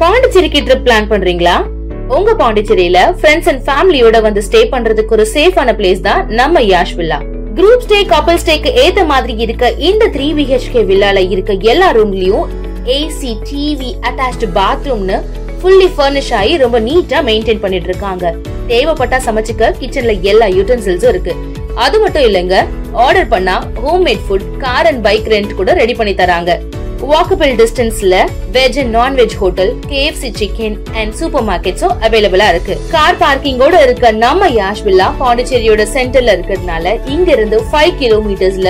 பாண்டிச்சேரிக்கு trip plan பண்றீங்களா? உங்க பாண்டிச்சேரியில ஃப்ரெண்ட்ஸ் அண்ட் ஃபேமிலியோட வந்து ஸ்டே பண்றதுக்கு ஒரு சேஃபான பிளேஸ் தான் நம்ம யாஷ் வில்லா. குரூப் ஸ்டே, கப்பல் ஸ்டேக்கு ஏத்த மாதிரி இருக்க இந்த 3 BHK வில்லால இருக்க எல்லா ரூம்லயும் ஏசி, டிவி, அட்டாச்ட் பாத்ரூம்னு ஃபுல்லி ஃபர்னிஷ் ஆகி ரொம்ப நீட்டா மெயின்டைன் பண்ணிட்டு இருக்காங்க. தேவைப்பட்டா சமைச்சுக்க கிச்சன்ல எல்லா யூட்டன்சில்ஸும் இருக்கு. அது மட்டும் இல்லங்க, ஆர்டர் பண்ணா homemade food, car and bike rent கூட ரெடி பண்ணி தராங்க. வாக்கபிள் டிஸ்டன்ஸ்ல veg and nonveg hotel, KFC chicken and சூப்பர் மார்க்கெட்ஸும் அவைலபிளா இருக்கு. கார் பார்க்கிங்கோட இருக்க நம்ம யாஷ் வில்லா பாண்டிச்சேரியோட சென்டர்ல இருக்கிறதுனால இங்க இருந்து 5 கிலோமீட்டர்ஸ்ல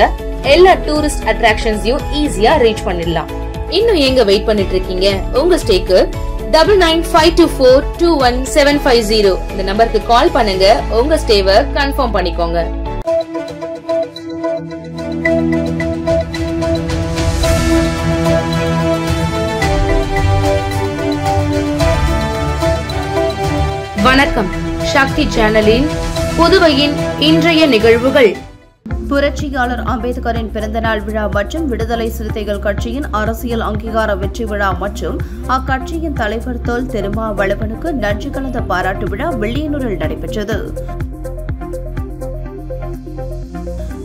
எல்லா டூரிஸ்ட் அட்ராக்ஷன்ஸையும் ஈஸியா ரீச் பண்ணிடலாம். இன்னும் எங்க வெயிட் பண்ணிட்டு இருக்கீங்க? உங்க ஸ்டேக்கு 9952421750 இந்த நம்பருக்கு கால் பண்ணுங்க. உங்க ஸ்டேவை கன்ஃபார்ம் பண்ணிக்கோங்க. வணக்கம். சக்தி சேனலின் புதுவையின் இன்றைய நிகழ்வுகள். புரட்சியாளர் அம்பேத்கரின் பிறந்தநாள் விழா மற்றும் விடுதலை சிறுத்தைகள் கட்சியின் அரசியல் அங்கீகார வெற்றி விழா மற்றும் அக்கட்சியின் தலைவர் தொல் திருமாவளவனுக்கு நன்றி கலந்த பாராட்டு விழா வில்லியனூரில் நடைபெற்றது.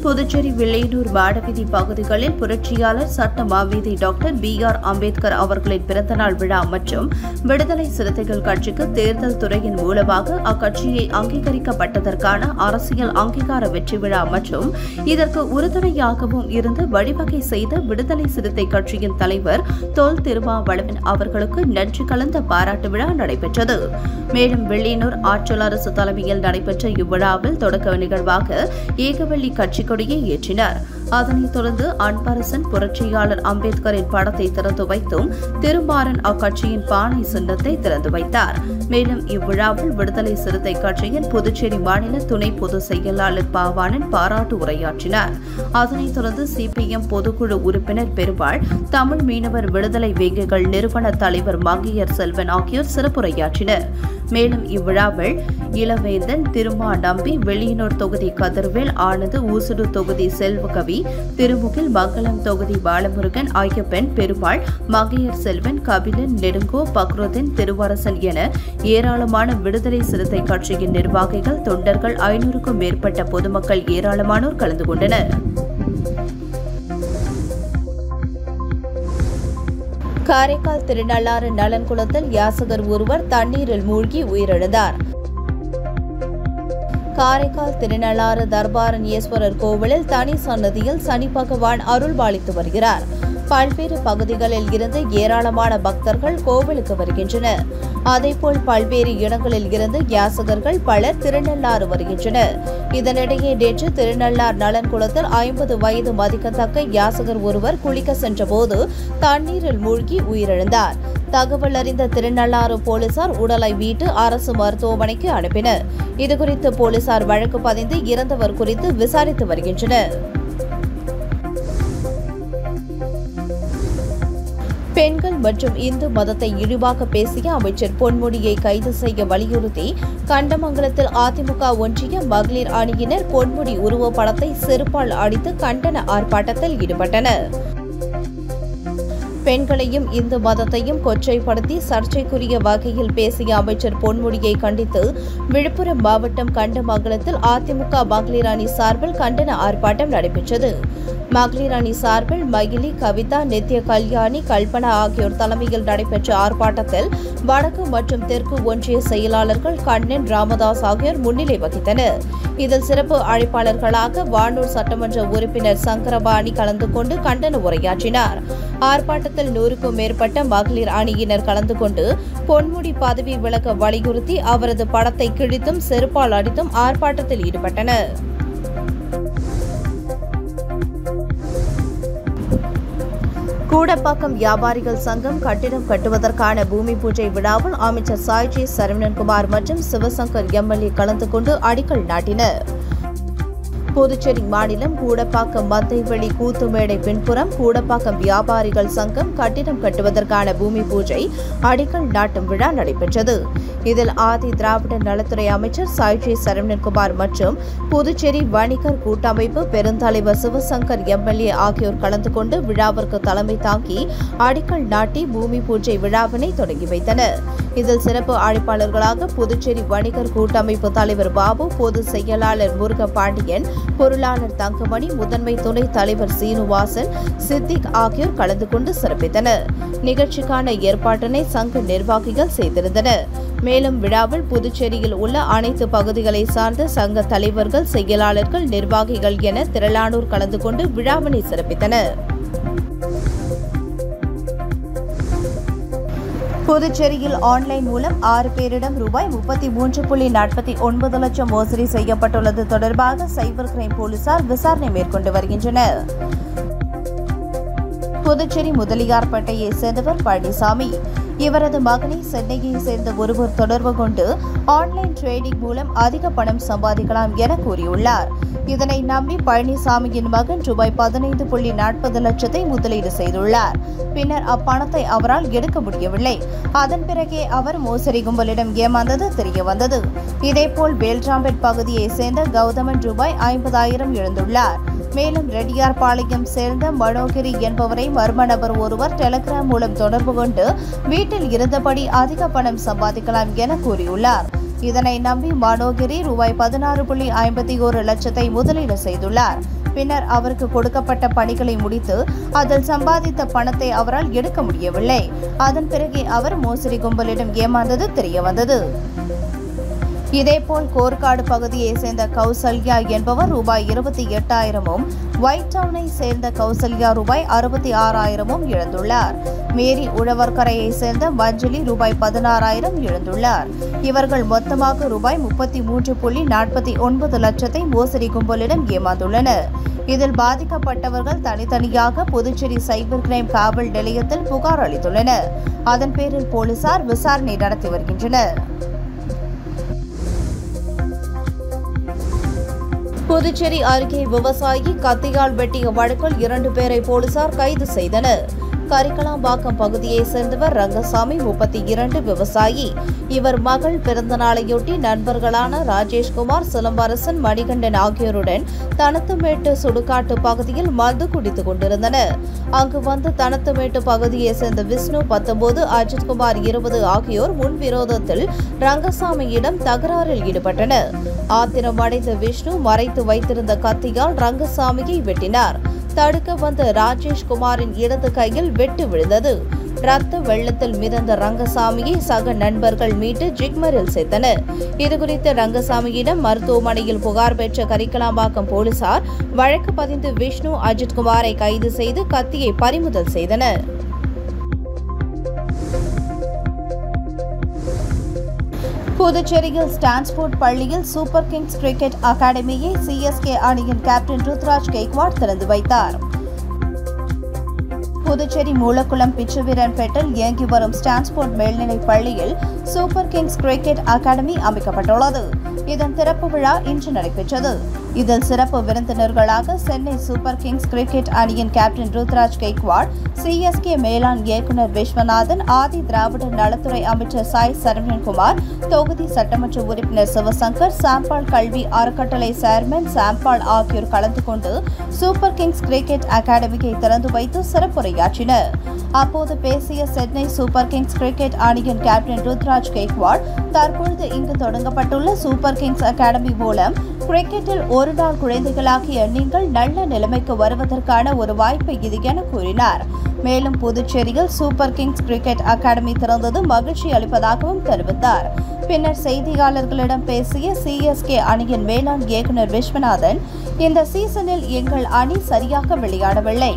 புதுச்சேரி வில்லியனூர் மாடவீதி பகுதிகளில் புரட்சியாளர் சட்ட மாவீதி டாக்டர் BR அம்பேத்கர் அவர்களின் பிறந்தநாள் விழா மற்றும் விடுதலை சிறுத்தைகள் கட்சிக்கு தேர்தல் துறையின் மூலமாக அக்கட்சியை அங்கீகரிக்கப்பட்டதற்கான அரசியல் அங்கீகார வெற்றி விழா மற்றும் இதற்கு உறுதுணையாகவும் இருந்து வழிவகை செய்த விடுதலை சிறுத்தை கட்சியின் தலைவர் தொல் திருமாவளவன் அவர்களுக்கு நன்றி கலந்த பாராட்டு விழா நடைபெற்றது. மேலும் வில்லியனூர் ஆற்றல் அரசு தலைமையில் நடைபெற்ற இவ்விழாவில் தொடக்க நிகழ்வாக ஏகவள்ளி கட்சி கொடியை ஏற்றினார். அதனைத் தொடர்ந்து அன்பரசன் புரட்சியாளர் அம்பேத்கரின் படத்தை திறந்து வைத்தும் திருமாறன் அக்கட்சியின் பானை சின்னத்தை திறந்து வைத்தார். மேலும் இவ்விழாவில் விடுதலை சிறுத்தை கட்சியின் புதுச்சேரி மாநில துணை பொதுச் செயலாளர் பாவாணன் பாராட்டு உரையாற்றினார். அதனைத் தொடர்ந்து CPM பொதுக்குழு உறுப்பினர் பெருமாள், தமிழ் மீனவர் விடுதலை வேங்கைகள் நிறுவன தலைவர் மங்கையர் செல்வன் ஆகியோர் சிறப்புரையாற்றினர். மேலும் இவ்விழாவில் இளவேந்தன், திருமா நம்பி, வெளியனூர் தொகுதி கதிர்வேல், ஆனந்த், ஊசுடு தொகுதி செல்வகவி, திருமுகில், மங்களம் தொகுதி பாலமுருகன், ஐயப்பன், பெருமாள், மங்கையர் செல்வன், கபிலன், நெடுங்கோ, பக்ருதீன், திருவரசன் என ஏராளமான விடுதலை சிறுத்தை கட்சியின் நிர்வாகிகள், தொண்டர்கள், 500க்கும் மேற்பட்ட பொதுமக்கள் ஏராளமானோர் கலந்து கொண்டனர். காரைக்கால் திருநள்ளாறு நலன்குளத்தில் யாசகர் ஒருவர் தண்ணீரில் மூழ்கி உயிரிழந்தார். காரைக்கால் திருநள்ளாறு தர்பாரண்யேஸ்வரர் கோவிலில் தனி சன்னதியில் சனி பகவான் அருள்பாலித்து வருகிறார். பல்வேறு பகுதிகளில் இருந்து ஏராளமான பக்தர்கள் கோவிலுக்கு வருகின்றனர். அதேபோல் பல்வேறு இடங்களில் இருந்து யாசகர்கள் பலர் திருநள்ளாறு வருகின்றனர். இதனிடையே நேற்று திருநள்ளார் நலன்குளத்தில் 50 வயது மதிக்கத்தக்க யாசகர் ஒருவர் குளிக்க சென்றபோது தண்ணீரில் மூழ்கி உயிரிழந்தார். தகவல் அறிந்த திருநள்ளாறு போலீசார் உடலை மீட்டு அரசு மருத்துவமனைக்கு அனுப்பினர். இதுகுறித்து போலீசார் வழக்கு பதிந்து இறந்தவர் குறித்து விசாரித்து வருகின்றனர். பெண்கள் மற்றும் இந்து மதத்தை இழிவாக பேசிய அமைச்சர் பொன்முடியை கைது செய்ய வலியுறுத்தி கண்டமங்கலத்தில் அதிமுக ஒன்றிய மகளிர் அணியினர் பொன்முடி உருவப்படத்தை செருப்பால் அடித்து கண்டன ஆர்ப்பாட்டத்தில் ஈடுபட்டனர். பெண்களையும் இந்து மதத்தையும் கொச்சைப்படுத்தி சர்ச்சைக்குரிய வகையில் பேசிய அமைச்சர் பொன்முடியை கண்டித்து விழுப்புரம் மாவட்டம் கண்டமங்கலத்தில் அதிமுக மகளிர் அணி சார்பில் கண்டன ஆர்ப்பாட்டம் நடைபெற்றது. மகளிர் அணி சார்பில் மகிழி, கவிதா, நித்ய கல்யாணி, கல்பனா ஆகியோர் தலைமையில் நடைபெற்ற ஆர்ப்பாட்டத்தில் வடக்கு மற்றும் தெற்கு ஒன்றிய செயலாளர்கள் கண்ணன், ராமதாஸ் ஆகியோர் முன்னிலை வகித்தனர். இதில் சிறப்பு அழைப்பாளர்களாக வானூர் சட்டமன்ற உறுப்பினர் சங்கரபாணி கலந்து கொண்டு கண்டன உரையாற்றினார். ஆர்ப்பாட்டத்தில் 100க்கும் மேற்பட்ட மகளிர் அணியினர் கலந்து கொண்டு பொன்முடி பதவி விலக வலியுறுத்தி அவரது படத்தை கிழித்தும் செருப்பால் அடித்தும் ஆர்ப்பாட்டத்தில் ஈடுபட்டனர். கூடப்பாக்கம் வியாபாரிகள் சங்கம் கட்டிடம் கட்டுவதற்கான பூமி பூஜை விழாவில் அமைச்சர் சாய்ஜி சரவணன்குமார் மற்றும் சிவசங்கர் MLA கலந்து கொண்டு அடிக்கல் நாட்டினர். புதுச்சேரி மாநிலம் கூடப்பாக்கம் மந்தைவெளி கூத்துமேடை பின்புறம் கூடப்பாக்கம் வியாபாரிகள் சங்கம் கட்டிடம் கட்டுவதற்கான பூமி பூஜை அடிக்கல் நாட்டும் விழா நடைபெற்றது. இதில் ஆதி திராவிட நலத்துறை அமைச்சர் சாய்ஜி சரவணன்குமார் மற்றும் புதுச்சேரி வணிகர் கூட்டமைப்பு பெருந்தலைவர் சிவசங்கர் எம்எல்ஏ ஆகியோர் கலந்து கொண்டு விழாவிற்கு தலைமை தாங்கி அடிக்கல் நாட்டி பூமி பூஜை விழாவினை தொடங்கி வைத்தனர். இதில் சிறப்பு அழைப்பாளர்களாக புதுச்சேரி வணிகர் கூட்டமைப்பு தலைவர் பாபு, பொதுச் செயலாளர் முருகபாண்டியன், பொருளாளர் தங்கமணி, முதன்மை துணைத் தலைவர் சீனுவாசன், சித்திக் ஆகியோர் கலந்து கொண்டு சிறப்பித்தனர். நிகழ்ச்சிக்கான ஏற்பாட்டினை சங்க நிர்வாகிகள் செய்திருந்தனர். மேலும் விழாவில் புதுச்சேரியில் உள்ள அனைத்து பகுதிகளை சார்ந்த சங்க தலைவர்கள், செயலாளர்கள், நிர்வாகிகள் என திரளானோர் கலந்து கொண்டு விழாவினை சிறப்பித்தனர். புதுச்சேரியில் ஆன்லைன் மூலம் 6 பேரிடம் ரூபாய் 33.49 லட்சம் மோசடி செய்யப்பட்டுள்ளது தொடர்பாக சைபர் கிரைம் போலீசார் விசாரணை மேற்கொண்டு வருகின்றனர். புதுச்சேரி முதலியார்பேட்டையை சேர்ந்தவர் பழனிசாமி. இவரது மகனை சென்னையை சேர்ந்த ஒருவர் தொடர்பு கொண்டு ஆன்லைன் ட்ரேடிங் மூலம் அதிக பணம் சம்பாதிக்கலாம் என கூறியுள்ளார். இதனை நம்பி பழனிசாமியின் மகன் ரூபாய் 15.40 லட்சத்தை முதலீடு செய்துள்ளார். பின்னர் அப்பணத்தை அவரால் எடுக்க முடியவில்லை. அதன் பிறகே அவர் மோசடி கும்பலிடம் ஏமாந்தது தெரியவந்தது. இதேபோல் வேல்ராம்பேட் பகுதியை சேர்ந்த கௌதமன் ரூபாய் 50,000 இழந்துள்ளார். மேலும் ரெட்டியார்பாளையம் சேர்ந்த மனோகிரி என்பவரை மர்ம நபர் ஒருவர் டெலிகிராம் மூலம் தொடர்பு கொண்டு வீட்டில் இருந்தபடி அதிக பணம் சம்பாதிக்கலாம் என கூறியுள்ளார். இதனை நம்பி மனோகிரி ரூபாய் 16.51 லட்சத்தை முதலீடு செய்துள்ளார். பின்னர் அவருக்கு கொடுக்கப்பட்ட பணிகளை முடித்து அதில் சம்பாதித்த பணத்தை அவரால் எடுக்க முடியவில்லை. அதன் பிறகு அவர் மோசடி கும்பலிடம் ஏமாந்தது தெரியவந்தது. இதேபோல் கோர்காடு பகுதியை சேர்ந்த கௌசல்யா என்பவர் ரூபாய் 28,000 ஒயிட் டவுனை சேர்ந்த கௌசல்யா ரூபாய் 66,000 இழந்துள்ளார். மேரி உழவர்கரையை சேர்ந்த மஞ்சளி ரூபாய் 16,000 இழந்துள்ளார். இவர்கள் மொத்தமாக ரூபாய் 33.49 லட்சத்தை மோசடி கும்பலிடம் ஏமாந்துள்ளனர். இதில் பாதிக்கப்பட்டவர்கள் தனித்தனியாக புதுச்சேரி சைபர் கிரைம் காவல் நிலையத்தில் புகார் அளித்துள்ளனர். அதன் பேரில் போலீசார் விசாரணை நடத்தி வருகின்றனர். புதுச்சேரி அருகே விவசாயி கத்தியால் வெட்டிய வழக்கில் 2 பேரை போலீசார் கைது செய்தனர். கரிக்கலாம்பாக்கம் பகுதியை சேர்ந்தவர் ரங்கசாமி, 32, விவசாயி. இவர் மகள் பிறந்த நாளையொட்டி நண்பர்களான ராஜேஷ்குமார், சிலம்பரசன், மணிகண்டன் ஆகியோருடன் தனத்துமேட்டு சுடுகாட்டு பகுதியில் மது குடித்துக் கொண்டிருந்தனர். அங்கு வந்து தனத்துமேட்டு பகுதியை சேர்ந்த விஷ்ணு, 19, அஜித்குமார், 20 ஆகியோர் முன்விரோதத்தில் ரங்கசாமியிடம் தகராறில் ஈடுபட்டனர். ஆத்திரமடைந்த விஷ்ணு மறைத்து வைத்திருந்த கத்தியால் ரங்கசாமியை வெட்டினார். தடுக்க வந்த ராஜேஷ்குமாரின் இடது கையில் வெட்டு விழுந்தது. ரத்த வெள்ளத்தில் மிதந்த ரங்கசாமியை சக நண்பர்கள் மீட்டு ஜிக்மரில் சேர்த்தனர். இதுகுறித்து ரங்கசாமியிடம் மருத்துவமனையில் புகார் பெற்ற கரிக்கலாம்பாக்கம் போலீசார் வழக்கு பதிந்து விஷ்ணு, அஜித்குமாரை கைது செய்து கத்தியை பறிமுதல் செய்தனர். புதுச்சேரியில் ஸ்டான்ஸ்போர்ட் பள்ளியில் சூப்பர் கிங்ஸ் கிரிக்கெட் அகாடமியை சிஎஸ்கே அணியின் கேப்டன் ருத்ராஜ் கெய்க்வாட் திறந்து வைத்தார். புதுச்சேரி மூலக்குளம் பிச்சுவீரன்பேட்டில் இயங்கி வரும் ஸ்டான்ஸ்போர்ட் மேல்நிலைப் பள்ளியில் சூப்பர் கிங்ஸ் கிரிக்கெட் அகாடமி அமைக்கப்பட்டுள்ளது. இதன் திறப்பு விழா இன்று நடைபெற்றது. இதில் சிறப்பு விருந்தினர்களாக சென்னை சூப்பர் கிங்ஸ் கிரிக்கெட் அணியின் கேப்டன் ருத்ராஜ் கெய்க்வாட், சிஎஸ்கே மேலாண் இயக்குநர் விஸ்வநாதன், ஆதி திராவிட நலத்துறை அமைச்சர் சாய் சரவணன்குமார், தொகுதி சட்டமன்ற உறுப்பினர் சிவசங்கர், சாம்பாள் கல்வி அறக்கட்டளை சேர்மன் சாம்பாள் ஆகியோர் கலந்து கொண்டு சூப்பர் கிங்ஸ் கிரிக்கெட் அகாடமியை திறந்து வைத்து சிறப்புரையாற்றினர். அப்போது பேசிய சென்னை சூப்பர் கிங்ஸ் கிரிக்கெட் அணியின் கேப்டன் ருத்ராஜ் கெய்க்வாட், தற்பொழுது இங்கு தொடங்கப்பட்டுள்ள சூப்பர் கிங்ஸ் அகாடமி மூலம் கிரிக்கெட்டில் ஒருநாள் குழந்தைகளாகிய நீங்கள் நல்ல நிலைமைக்கு வருவதற்கான ஒரு வாய்ப்பு இது என கூறினார். மேலும் புதுச்சேரியில் சூப்பர் கிங்ஸ் கிரிக்கெட் அகாடமி திறந்தது மகிழ்ச்சி அளிப்பதாகவும் தெரிவித்தார். பின்னர் செய்தியாளர்களிடம் பேசிய சிஎஸ்கே அணியின் மேலாண் இயக்குநர் விஸ்வநாதன், இந்த சீசனில் எங்கள் அணி சரியாக விளையாடவில்லை.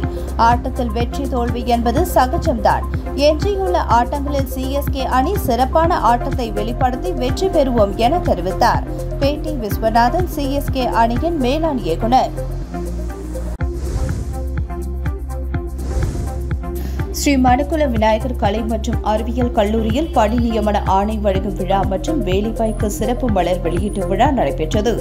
ஆட்டத்தில் வெற்றி தோல்வி என்பது சகஜம்தான். எஞ்சியுள்ள ஆட்டங்களில் சிஎஸ்கே அணி சிறப்பான ஆட்டத்தை வெளிப்படுத்தி வெற்றி பெறுவோம் என தெரிவித்தார். பேட்டி விஸ்வநாதன், சிஎஸ்கே அணியின் மேலாண் இயக்குநர். ஸ்ரீ மணக்குள விநாயகர் கலை மற்றும் அறிவியல் கல்லூரியில் பணி நியமன ஆணை வழங்கும் விழா மற்றும் வேலைவாய்ப்பு சிறப்பு மலர் வெளியீட்டு விழா நடைபெற்றது.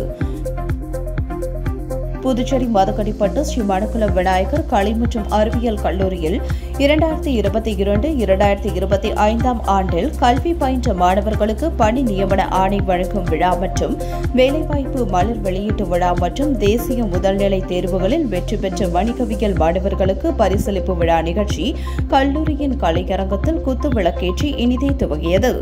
புதுச்சேரி மதகடிப்பட்டு ஸ்ரீ மணக்குள விநாயகர் கலை மற்றும் அறிவியல் கல்லூரியில் 2022-2025 ஆண்டில் கல்வி பயின்ற மாணவர்களுக்கு பணி நியமன ஆணை வழங்கும் விழா மற்றும் வேலைவாய்ப்பு மலர் வெளியீட்டு விழா மற்றும் தேசிய முதல்நிலை தேர்வுகளில் வெற்றி பெற்ற வணிகவியல் மாணவர்களுக்கு பரிசளிப்பு விழா நிகழ்ச்சி கல்லூரியின் கலையரங்கத்தில் குத்துவிளக்கேற்றி இனிதே துவங்கியது.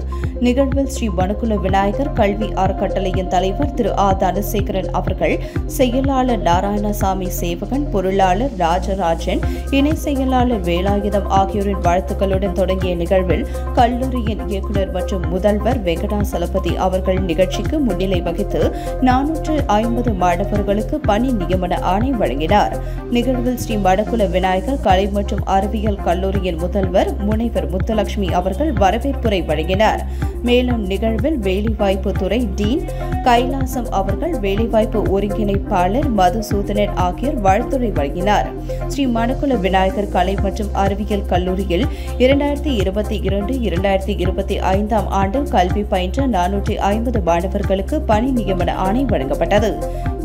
நிகழ்வில் ஸ்ரீ மணக்குள விநாயகர் கல்வி அறக்கட்டளையின் தலைவர் திரு ஆ. தனசேகரன் அவர்கள், செயலாளர் நாராயணசாமி சேவகன், பொருளாளர் ராஜராஜன், இணை செயலாளர் வேலாயுதம் ஆகியோரின் வாழ்த்துக்களுடன் தொடங்கிய நிகழ்வில் கல்லூரியின் இயக்குநர் மற்றும் முதல்வர் வெங்கடாசலபதி அவர்கள் நிகழ்ச்சிக்கு முன்னிலை வகித்து 450 மாணவர்களுக்கு பணி நியமன ஆணை வழங்கினார். நிகழ்வில் ஸ்ரீ மணக்குள விநாயகர் கலை மற்றும் அறிவியல் கல்லூரியின் முதல்வர் முனைவர் முத்துலட்சுமி அவர்கள் வரவேற்புரை வழங்கினார். மேலும் நிகழ்வில் வேலைவாய்ப்பு துறை டீன் கைலாசம் அவர்கள், வேலைவாய்ப்பு ஒருங்கிணைப்பாளர் மதுசூதனன் ஆகியோர் வாழ்த்துரை வழங்கினார். ஸ்ரீ மணக்குள விநாயகர் கலை மற்றும் அறிவியல் கல்லூரியில் 2022-2025 ஆண்டில் கல்வி பயின்ற 450 மாணவர்களுக்கு பணி நியமன ஆணை வழங்கப்பட்டது.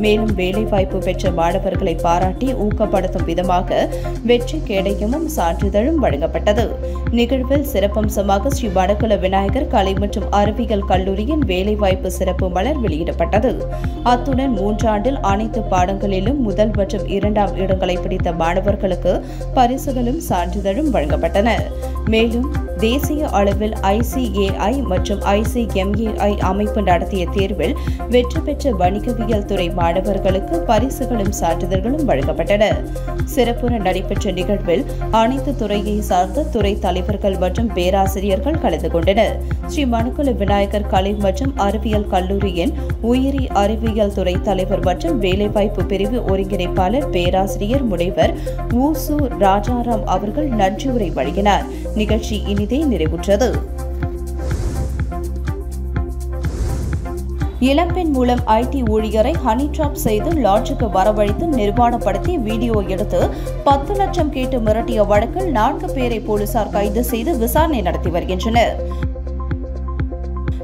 மேலும் வேலைவாய்ப்பு பெற்ற மாணவர்களை பாராட்டி ஊக்கப்படுத்தும் விதமாக வெற்றி கேடயமும் சான்றிதழும் வழங்கப்பட்டது. நிகழ்வில் சிறப்பம்சமாக ஸ்ரீ மணக்குள விநாயகர் கலை மற்றும் அறிவியல் கல்லூரியின் வேலைவாய்ப்பு சிறப்பு மலர் வெளியிடப்பட்டது. அத்துடன் 3 ஆண்டில் அனைத்து பாடங்களிலும் முதல் மற்றும் 2ஆம் இடங்களை பிடித்த மாணவர்களுக்கு பரிசுகளும் சான்றிதழும் வழங்கப்பட்டன. மேலும் தேசிய அளவில் ICAI மற்றும் ICMAI அமைப்பு நடத்திய தேர்வில் வெற்றி பெற்ற வணிகவியல் துறை மாணவர்களுக்கு பரிசுகளும் சான்றிதழ்களும் வழங்கப்பட்டன. சிறப்புற நடைபெற்ற நிகழ்வில் அனைத்து துறையை சார்ந்த துறை தலைவர்கள் மற்றும் பேராசிரியர்கள் கலந்து கொண்டனர். ஸ்ரீ மணக்குள விநாயகர் கலை மற்றும் அறிவியல் கல்லூரியின் உயிரி அறிவியல் துறை தலைவர் மற்றும் வேலைவாய்ப்பு பிரிவு ஒருங்கிணைப்பாளர் பேராசிரியர் முனைவர் ஊசு ராஜாராம் அவர்கள் நன்றியுரை வழங்கினார். நிகழ்ச்சி இனிதே நிறைவுற்றது. இளம்பெண் மூலம் IT ஊழியரை ஹனி டிராப் செய்து லாட்ஜுக்கு வரவழைத்து நிர்வாணப்படுத்தி வீடியோ எடுத்து 10 லட்சம் கேட்டு மிரட்டிய வழக்கில் 4 பேரை போலீசார் கைது செய்து விசாரணை நடத்தி வருகின்றனர்.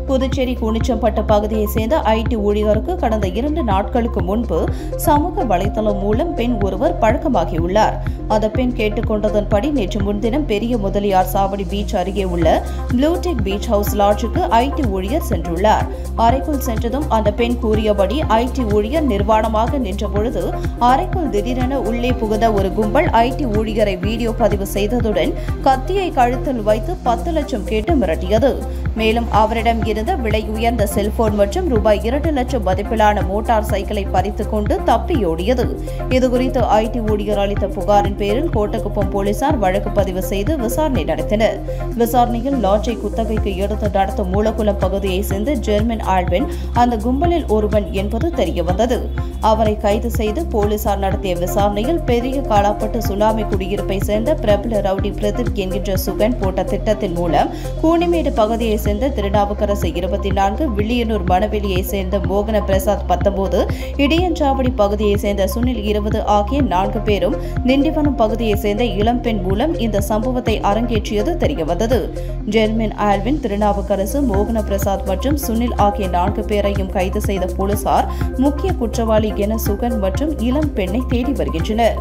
புதுச்சேரி கூனிச்சம்பட்டு பகுதியைச் சேர்ந்த IT ஊழியருக்கு கடந்த 2 நாட்களுக்கு முன்பு சமூக வலைதளம் மூலம் பெண் ஒருவர் பழக்கமாகியுள்ளார். அந்த பெண் கேட்டுக்கொண்டதன்படி நேற்று முன்தினம் பெரிய முதலியார் சாவடி பீச் அருகே உள்ள ப்ளூடெக் பீச் ஹவுஸ் லாட்ஜுக்கு IT ஊழியர் சென்றுள்ளார். அறைக்குள் சென்றதும் அந்த பெண் கூறியபடி IT ஊழியர் நிர்வாணமாக நின்றபொழுது அறைக்குள் திடீரென உள்ளே புகுந்த ஒரு கும்பல் IT ஊழியரை வீடியோ பதிவு செய்ததுடன் கத்தியை கழுத்தில் வைத்து 10 லட்சம் கேட்டு மிரட்டியது. மேலும் அவரிடம் இருந்த விலை உயர்ந்த செல்போன் மற்றும் ரூபாய் 2 லட்சம் மதிப்பிலான மோட்டார் சைக்கிளை பறித்துக் கொண்டு தப்பியோடியது. இதுகுறித்து IT ஊழியர் அளித்த புகாரின் பேரில் கோட்டக்குப்பம் போலீசார் வழக்கு பதிவு செய்து விசாரணை நடத்தினர். விசாரணையில் லாட்ஜை குத்தகைக்கு எடுத்து நடத்தும் மூலக்குளம் பகுதியைச் சேர்ந்த ஜெர்மன் ஆல்வின் அந்த கும்பலில் ஒருவன் என்பது தெரியவந்தது. அவரை கைது செய்து போலீசார் நடத்திய விசாரணையில் பெரிய காலாப்பட்டு சுனாமி குடியிருப்பை சேர்ந்த பிரபல ரவுடி பிரதீப் என்கின்ற சுகன் போட்ட திட்டத்தின் மூலம் கூனிமேடு பகுதியை சேர்ந்த திருநாவுக்கரசு 24, வில்லியனூர் மணவெளியை சேர்ந்த மோகன பிரசாத் 19, இடியஞ்சாவடி பகுதியை சேர்ந்த சுனில் 20 ஆகிய 4 பேரும் திண்டிவனம் பகுதியை சேர்ந்த இளம்பெண் மூலம் இந்த சம்பவத்தை அரங்கேற்றியது தெரியவந்தது. ஜெர்மன் ஆல்வின், திருநாவுக்கரசு, மோகன பிரசாத் மற்றும் சுனில் ஆகிய 4 பேரையும் கைது செய்த போலீசார் முக்கிய குற்றவாளி என சுகன் மற்றும் இளம் பெண்ணை தேடி வருகின்றனர்.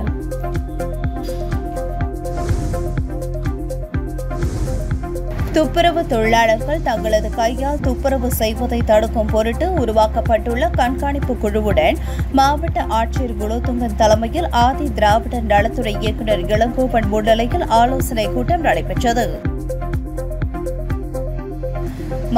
துப்புரவு தொழிலாளர்கள் தங்களது கையால் துப்புரவு செய்வதை தடுக்கும் பொருட்டு உருவாக்கப்பட்டுள்ள கண்காணிப்பு குழுவுடன் மாவட்ட ஆட்சியர் குலோத்துங்கன் தலைமையில் ஆதி திராவிடர் நலத்துறை இயக்குநர் இளங்கோவன் முன்னிலையில் ஆலோசனை கூட்டம் நடைபெற்றது.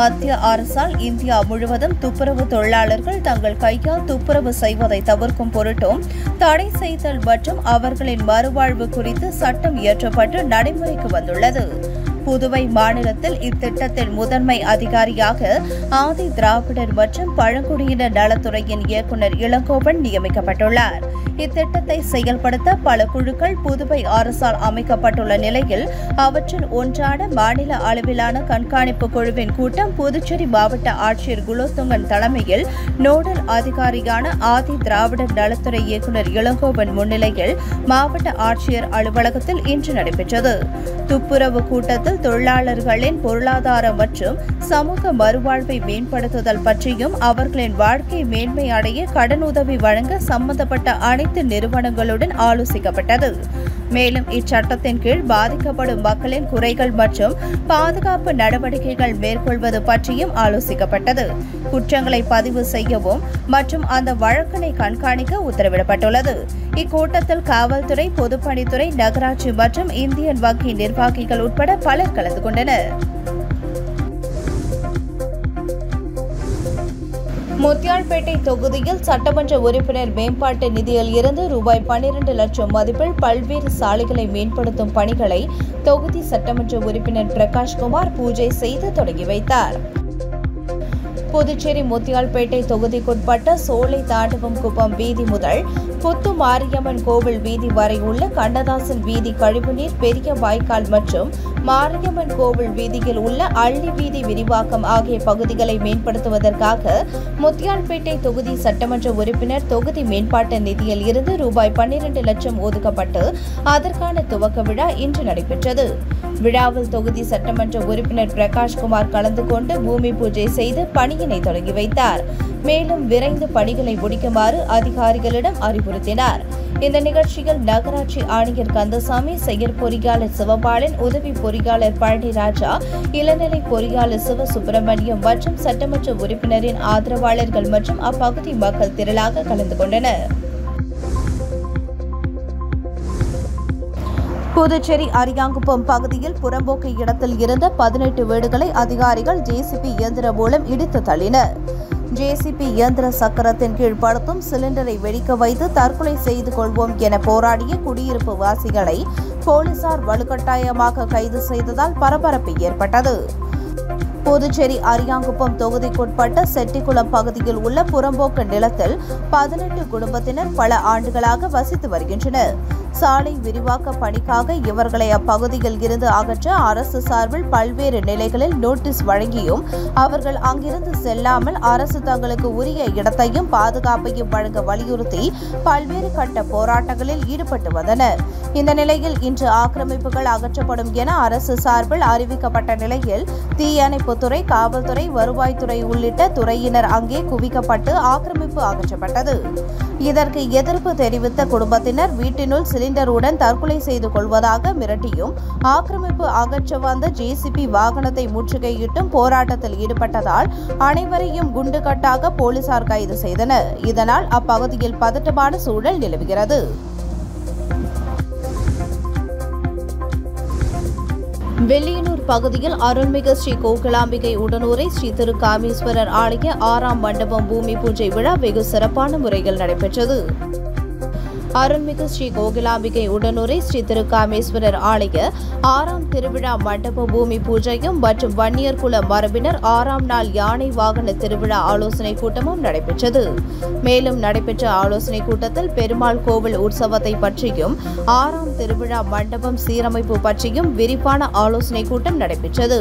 மத்திய அரசால் இந்தியா முழுவதும் துப்புரவு தொழிலாளர்கள் தங்கள் கையால் துப்புரவு செய்வதை தவிர்க்கும் பொருட்டும் தடை செய்தல் மற்றும் அவர்களின் மறுவாழ்வு குறித்து சட்டம் இயற்றப்பட்டு நடைமுறைக்கு வந்துள்ளது. புதுவை மாநிலத்தில் இத்திட்டத்தில் முதன்மை அதிகாரியாக ஆதி திராவிடர் மற்றும் பழங்குடியினர் நலத்துறையின் இயக்குநர் இளங்கோவன் நியமிக்கப்பட்டுள்ளார். இத்திட்டத்தை செயல்படுத்த பல குழுக்கள் புதுவை அரசால் அமைக்கப்பட்டுள்ள நிலையில் அவற்றில் ஒன்றான மாநில அளவிலான கண்காணிப்பு குழுவின் கூட்டம் புதுச்சேரி மாவட்ட ஆட்சியர் குலோத்துங்கன் தலைமையில் நோடல் அதிகாரியான ஆதி திராவிடர் நலத்துறை இயக்குநர் இளங்கோவன் முன்னிலையில் மாவட்ட ஆட்சியர் அலுவலகத்தில் இன்று நடைபெற்றது. துப்புரவு கூட்டத்தில் பகுதியில் தொழிலாளர்களின் பொருளாதார மற்றும் சமூக மறுவாழ்வை மேம்படுத்துதல் பற்றியும் அவர்களின் வாழ்க்கை மேன்மை அடைய கடனுதவி வழங்க சம்பந்தப்பட்ட அனைத்து நிறுவனங்களுடன் ஆலோசிக்கப்பட்டது. மேலும் இச்சட்டத்தின் கீழ் பாதிக்கப்படும் மக்களின் குறைகள் மற்றும் பாதுகாப்பு நடவடிக்கைகள் மேற்கொள்வது பற்றியும் ஆலோசிக்கப்பட்டது. குற்றங்களை பதிவு செய்யவும் மற்றும் அந்த வழக்கினை கண்காணிக்க உத்தரவிடப்பட்டுள்ளது. இக்கூட்டத்தில் காவல்துறை, பொதுப்பணித்துறை, நகராட்சி மற்றும் இந்தியன் வங்கி நிர்வாகிகள் உட்பட பலர் கலந்து கொண்டனர். முத்தியால்பேட்டை தொகுதியில் சட்டமன்ற உறுப்பினர் மேம்பாட்டு நிதியில் இருந்து ரூபாய் 12 லட்சம் மதிப்பில் பல்வேறு சாலைகளை மேம்படுத்தும் பணிகளை தொகுதி சட்டமன்ற உறுப்பினர் பிரகாஷ்குமார் பூஜை செய்து தொடங்கி வைத்தார். புதுச்சேரி முத்தியால்பேட்டை தொகுதிக்குட்பட்ட சோலை தாண்டவம் குப்பம் வீதி முதல் புத்து மாரியம்மன் கோவில் வீதி வரை உள்ள கண்ணதாசன் வீதி, கழிவுநீர், பெரிய வாய்க்கால் மற்றும் மாரியம்மன் கோவில் வீதியில் உள்ள அள்ளி வீதி விரிவாக்கம் ஆகிய பகுதிகளை மேம்படுத்துவதற்காக முத்தியால்பேட்டை தொகுதி சட்டமன்ற உறுப்பினர் தொகுதி மேம்பாட்டு நிதியில் இருந்து ரூபாய் 12 லட்சம் ஒதுக்கப்பட்டு அதற்கான துவக்க விழா இன்று நடைபெற்றது. விழாவில் தொகுதி சட்டமன்ற உறுப்பினர் பிரகாஷ்குமார் கலந்து கொண்டு பூமி பூஜை செய்து பணியினை தொடங்கி வைத்தார். மேலும் விரைந்து பணிகளை முடிக்குமாறு அதிகாரிகளிடம் அறிவுறுத்தினார். இந்த நிகழ்ச்சியில் நகராட்சி ஆணையர் கந்தசாமி, செயற்பொறியாளர் சிவபாலன், உதவி பொறியாளர் பழனிராஜா, இளநிலை பொறியாளர் சிவசுப்பிரமணியம் மற்றும் சட்டமன்ற உறுப்பினரின் ஆதரவாளர்கள் மற்றும் அப்பகுதி மக்கள் திரளாக கலந்து கொண்டனர். புதுச்சேரி அரியாங்குப்பம் பகுதியில் புறம்போக்கு இடத்தில் இருந்த 18 வீடுகளை அதிகாரிகள் ஜேசிபி இயந்திரம் மூலம் இடித்து தள்ளினர். ஜேசிபி இயந்திர சக்கரத்தின் கீழ் படுத்தும் சிலிண்டரை வெடிக்க வைத்து தற்கொலை செய்து கொள்வோம் என போராடிய குடியிருப்பு வாசிகளை போலீசார் வலுக்கட்டாயமாக கைது செய்ததால் பரபரப்பு ஏற்பட்டது. புதுச்சேரி அரியாங்குப்பம் தொகுதிக்குட்பட்ட செட்டிக்குளம் பகுதியில் உள்ள புறம்போக்கு நிலத்தில் 18 குடும்பத்தினர் பல ஆண்டுகளாக வசித்து வருகின்றனர். சாலை விரிவாக்க பணிக்காக இவர்களை அப்பகுதியில் இருந்து அகற்ற அரசு சார்பில் பல்வேறு நிலைகளில் நோட்டீஸ் வழங்கியும் அவர்கள் அங்கிருந்து செல்லாமல் அரசு தங்களுக்கு உரிய இடத்தையும் பாதுகாப்பையும் வழங்க வலியுறுத்தி பல்வேறு கட்ட போராட்டங்களில் ஈடுபட்டு வந்தனர். இந்த நிலையில் இன்று ஆக்கிரமிப்புகள் அகற்றப்படும் என அரசு சார்பில் அறிவிக்கப்பட்ட நிலையில் தீயணைப்புத்துறை, காவல்துறை, வருவாய்த்துறை உள்ளிட்ட துறையினர் அங்கே குவிக்கப்பட்டு ஆக்கிரமிப்பு அகற்றப்பட்டது. இதற்கு எதிர்ப்பு தெரிவித்த குடும்பத்தினர் வீட்டினுள் சிலிண்டருடன் தற்கொலை செய்து கொள்வதாக மிரட்டியும் ஆக்கிரமிப்பு அகற்ற வந்த ஜேசிபி வாகனத்தை முற்றுகையிட்டும் போராட்டத்தில் ஈடுபட்டதால் அனைவரையும் குண்டுகட்டாக போலீசார் கைது செய்தனர். இதனால் அப்பகுதியில் பதட்டமான சூழல் நிலவுகிறது. வெள்ளியனூர் பகுதியில் அருள்மிகு ஸ்ரீ கோகிலாம்பிகை உடனூரை ஸ்ரீ திருக்காமேஸ்வரர் ஆலய 6ஆம் மண்டபம் பூமி பூஜை விழா வெகு சிறப்பான முறையில் நடைபெற்றது. அருள்மிகு ஸ்ரீ கோகிலாம்பிகை உடனூரை ஸ்ரீ திருக்காமேஸ்வரர் ஆலய 6ஆம் திருவிழா மண்டப பூமி பூஜையும் மற்றும் வன்னியர் குல மரபினர் 6ஆம் நாள் யானை வாகன திருவிழா ஆலோசனை கூட்டமும் நடைபெற்றது. மேலும் நடைபெற்ற ஆலோசனை கூட்டத்தில் பெருமாள் கோவில் உற்சவத்தை பற்றியும் 6ஆம் திருவிழா மண்டபம் சீரமைப்பு பற்றியும் விரிவான ஆலோசனை கூட்டம் நடைபெற்றது.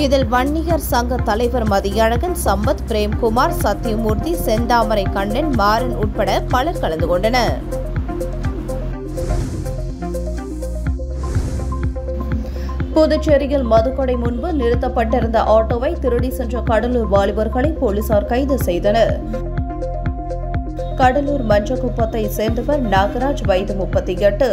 இதில் வன்னியர் சங்க தலைவர் மதியழகன், சம்பத், பிரேம்குமார், சத்தியமூர்த்தி, செந்தாமரை கண்ணன், மாறன் உட்பட பலர் கலந்து கொண்டனர். புதுச்சேரியில் மதுக்கடை முன்பு நிறுத்தப்பட்டிருந்த ஆட்டோவை திருடி சென்ற கடலூர் வாலிபர்களை போலீசார் கைது செய்தனர். கடலூர் மஞ்சக்குப்பத்தை சேர்ந்தவர் நாகராஜ், வயது 38.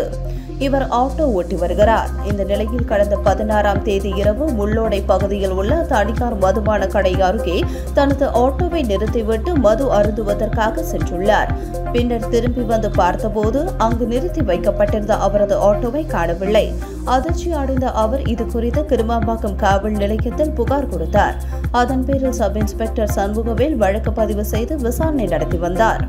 இவர் ஆட்டோ ஓட்டி வருகிறார். இந்த நிலையில் கடந்த 16ஆம் தேதி இரவு முள்ளோடை பகுதியில் உள்ள தனியார் மதுபான கடை அருகே தனது ஆட்டோவை நிறுத்திவிட்டு மது அருந்துவதற்காக சென்றுள்ளார். பின்னர் திரும்பி வந்து பார்த்தபோது அங்கு நிறுத்தி வைக்கப்பட்டிருந்த அவரது ஆட்டோவை காணவில்லை. அதிர்ச்சி அடைந்த அவர் இது குறித்து கிருமாம்பாக்கம் காவல் நிலையத்தில் புகார் கொடுத்தார். அதன் பேரில் சப் இன்ஸ்பெக்டர் சண்முகவேல் வழக்கு பதிவு செய்து விசாரணை நடத்தி வந்தார்.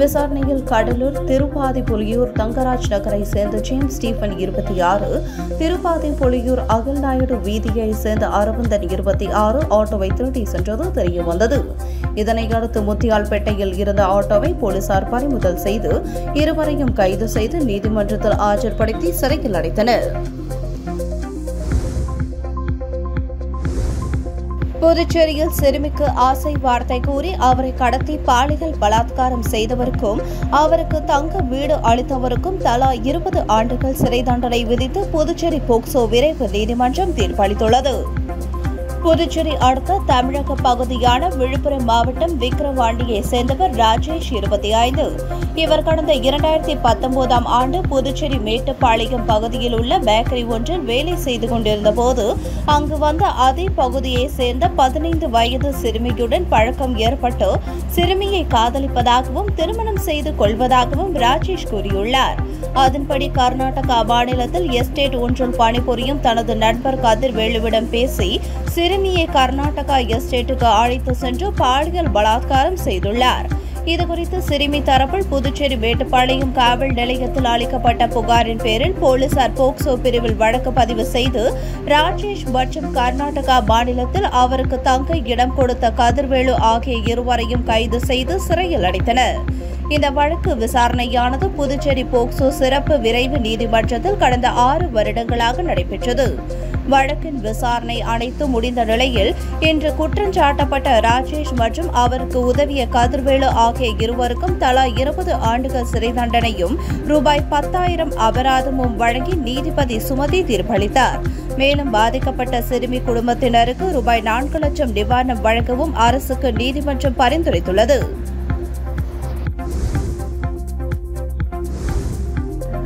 விசாரணையில் கடலூர் திருப்பாதிப்புலியூர் தங்கராஜ் நகரை சேர்ந்த ஜேம்ஸ் ஸ்டீபன் 26, திருப்பாதிப்புலியூர் அகல் நாயுடு வீதியை சேர்ந்த அரவிந்தன் 26 ஆட்டோவை திருடி சென்றது தெரியவந்தது. இதனையடுத்து முத்தியால்பேட்டையில் இருந்த ஆட்டோவை போலீசார் பறிமுதல் செய்து இருவரையும் கைது செய்து நீதிமன்றத்தில் ஆஜர்படுத்தி சிறையில் அடைத்தனர். புதுச்சேரியில் சிறுமிக்கு ஆசை வார்த்தை கூறி அவரை கடத்தி பாலியல் பலாத்காரம் செய்தவருக்கும் அவருக்கு தங்க வீடு அளித்தவருக்கும் தலா 20 ஆண்டுகள் சிறை தண்டனை விதித்து புதுச்சேரி போக்சோ விரைவு நீதிமன்றம் தீர்ப்பளித்துள்ளது. புதுச்சேரி அடுத்த தமிழக பகுதியான விழுப்புரம் மாவட்டம் விக்கிரவாண்டியை சேர்ந்தவர் ராஜேஷ் 25. இவர் கடந்த 2019ஆம் ஆண்டு புதுச்சேரி மேட்டுப்பாளையம் பகுதியில் உள்ள பேக்கரி ஒன்றில் வேலை செய்து கொண்டிருந்த போது அங்கு வந்த அதே பகுதியை சேர்ந்த 15 வயது சிறுமியுடன் பழக்கம் ஏற்பட்டு சிறுமியை காதலிப்பதாகவும் திருமணம் செய்து கொள்வதாகவும் ராஜேஷ் கூறியுள்ளார். அதன்படி கர்நாடகா மாநிலத்தில் எஸ்டேட் ஒன்றில் பணிபுரியும் தனது நண்பர் கதிர்வேலுவிடம் பேசி சிறுமியை கர்நாடகா எஸ்டேட்டுக்கு அழைத்து சென்று பாலியல் பலாத்காரம் செய்துள்ளார். இதுகுறித்து சிறுமி தரப்பில் புதுச்சேரி மேட்டுப்பாளையம் காவல் நிலையத்தில் அளிக்கப்பட்ட புகாரின் பேரில் போலீசார் போக்சோ பிரிவில் வழக்கு பதிவு செய்து ராஜேஷ் மற்றும் கர்நாடகா மாநிலத்தில் அவருக்கு தங்க இடம் கொடுத்த கதிர்வேலு ஆகிய இருவரையும் கைது செய்து சிறையில் அடைத்தனர். இந்த வழக்கு விசாரணையானது புதுச்சேரி போக்சோ சிறப்பு விரைவு நீதிமன்றத்தில் கடந்த 6 வருடங்களாக நடைபெற்றது. வழக்கின் விசாரணை அனைத்து முடிந்த நிலையில் இன்று குற்றஞ்சாட்டப்பட்ட ராஜேஷ் மற்றும் அவருக்கு உதவிய கதிர்வேலு ஆகிய இருவருக்கும் தலா 20 ஆண்டுகள் சிறை தண்டனையும் ரூபாய் 10,000 அபராதமும் வழங்கி நீதிபதி சுமதி தீர்ப்பளித்தார். மேலும் பாதிக்கப்பட்ட சிறுமி குடும்பத்தினருக்கு ரூபாய் 4 லட்சம் நிவாரணம் வழங்கவும் அரசுக்கு நீதிமன்றம் பரிந்துரைத்துள்ளது.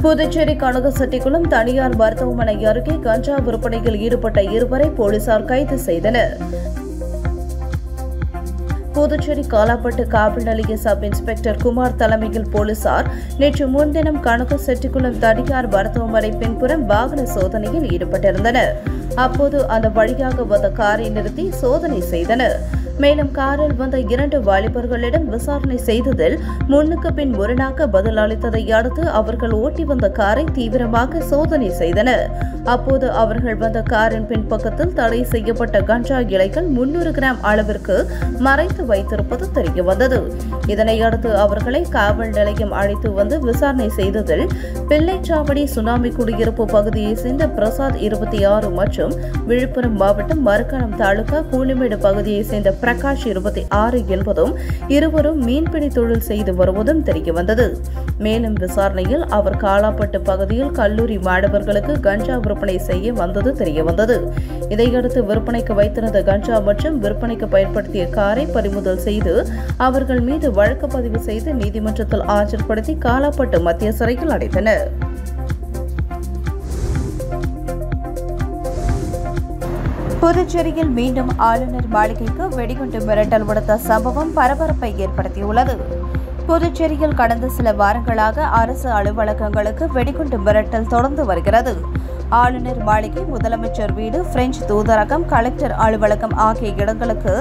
புதுச்சேரி கனகசெட்டிக்குளம் தனியார் மருத்துவமனை அருகே கஞ்சா விற்பனையில் ஈடுபட்ட இருவரை போலீசார் கைது செய்தனர். புதுச்சேரி காலாப்பட்டு காவல் நிலைய சப் இன்ஸ்பெக்டர் குமார் தலைமையில் போலீசார் நேற்று முன்தினம் கனகசெட்டிக்குளம் தனியார் மருத்துவமனை பின்புறம் வாகன சோதனையில் ஈடுபட்டிருந்தனர். அப்போது அந்த வழியாக வந்த காரை நிறுத்தி சோதனை செய்தனர். மேலும் காரில் வந்த 2 வாலிபர்களிடம் விசாரணை செய்ததில் முன்னுக்கு பின் முரணாக பதில் அளித்ததை அடுத்து அவர்கள் ஓட்டி வந்த காரை தீவிரமாக சோதனை செய்தனர். அப்போது அவர்கள் வந்த காரின் பின்பக்கத்தில் தடை செய்யப்பட்ட கஞ்சா இலைகள் 300 கிராம் அளவிற்கு மறைத்து வைத்திருப்பது தெரியவந்தது. இதனையடுத்து அவர்களை காவல் நிலையம் அழைத்து வந்து விசாரணை செய்ததில் பிள்ளைச்சாவடி சுனாமி குடியிருப்பு பகுதியை சேர்ந்த பிரசாத் 26 மற்றும் விழுப்புரம் மாவட்டம் மரக்காணம் தாலுகா கூலிமேடு பகுதியை சேர்ந்த பிரகாஷ் 26 என்பதும் இருவரும் மீன்பிடி தொழில் செய்து வருவதும் தெரியவந்தது. மேலும் விசாரணையில் அவர் காலாப்பட்டு பகுதியில் கல்லூரி மாணவர்களுக்கு கஞ்சா விற்பனை செய்ய வந்தது தெரியவந்தது. இதையடுத்து விற்பனைக்கு வைத்திருந்த கஞ்சா மற்றும் விற்பனைக்கு பயன்படுத்திய காரை பறிமுதல் செய்து அவர்கள் மீது வழக்கு பதிவு செய்து நீதிமன்றத்தில் ஆஜர்படுத்தி காலாப்பட்டு மத்திய சிறையில் அடைத்தனர். புதுச்சேரியில் மீண்டும் ஆளுநர் மாளிகைக்கு வெடிகுண்டு மிரட்டல் விடுத்த சம்பவம் பரபரப்பை ஏற்படுத்தியுள்ளது. புதுச்சேரியில் கடந்த சில வாரங்களாக அரசு அலுவலகங்களுக்கு வெடிகுண்டு மிரட்டல் தொடர்ந்து வருகிறது. ஆளுநர் மாளிகை, முதலமைச்சர் வீடு, பிரெஞ்சு தூதரகம், கலெக்டர் அலுவலகம் ஆகிய இடங்களுக்கு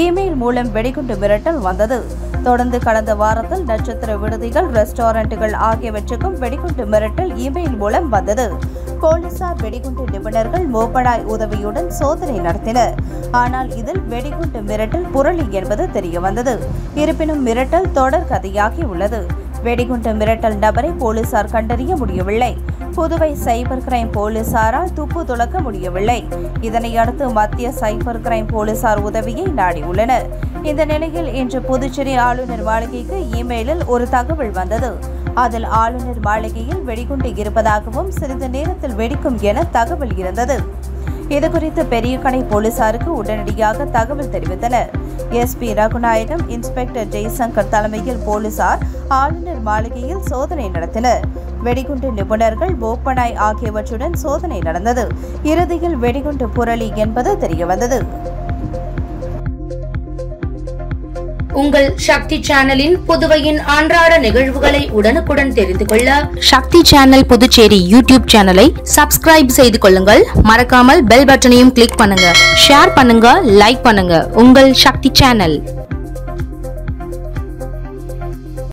இமெயில் மூலம் வெடிகுண்டு மிரட்டல் வந்தது. தொடர்ந்து கடந்த வாரத்தில் நட்சத்திர விடுதிகள், ரெஸ்டாரண்ட்டுகள் ஆகியவற்றுக்கும் வெடிகுண்டு மிரட்டல் இமெயில் மூலம் வந்தது. போலீசார் வெடிகுண்டு நிபுணர்கள் மோப்பனாய் உதவியுடன் சோதனை நடத்தினர். ஆனால் இதில் வெடிகுண்டு மிரட்டல் புரளி என்பது தெரியவந்தது. இருப்பினும் மிரட்டல் தொடர் கதையாகி உள்ளது. வெடிகுண்டு மிரட்டல் நபரை போலீசார் கண்டறிய முடியவில்லை. புதுவை சைபர் கிரைம் போலீசாரால் துப்பு துளக்க முடியவில்லை. இதனையடுத்து மத்திய சைபர் கிரைம் போலீசார் உதவியை நாடியுள்ளனர். இந்த நிலையில் இன்று புதுச்சேரி ஆளுநர் மாளிகைக்கு இமெயிலில் ஒரு தகவல் வந்தது. அதில் ஆளுநர் மாளிகையில் வெடிகுண்டு இருப்பதாகவும் சிறிது நேரத்தில் வெடிக்கும் என தகவல் இருந்தது. இதுகுறித்து பெரியகடை போலீசாருக்கு உடனடியாக தகவல் தெரிவித்தனர். எஸ்பி ரகுநாயகம், இன்ஸ்பெக்டர் ஜெய்சங்கர் தலைமையில் போலீசார் ஆளுநர் மாளிகையில் சோதனை நடத்தினர். வெடிகுண்டு நிபுணர்கள், போப்பனாய் ஆகியவற்றுடன் சோதனை நடந்தது. இறுதியில் வெடிகுண்டு புரளி என்பது தெரியவந்தது. உங்கள் சக்தி சேனலின் புதுவையின் அன்றாட நிகழ்வுகளை உடனுக்குடன் தெரிந்து கொள்ள சக்தி சேனல் புதுச்சேரி யூடியூப் சேனலை சப்ஸ்கிரைப் செய்து கொள்ளுங்கள். மறக்காமல் பெல் பட்டனையும் கிளிக் பண்ணுங்க. ஷேர் பண்ணுங்க, லைக் பண்ணுங்க. உங்கள் சக்தி சேனல்.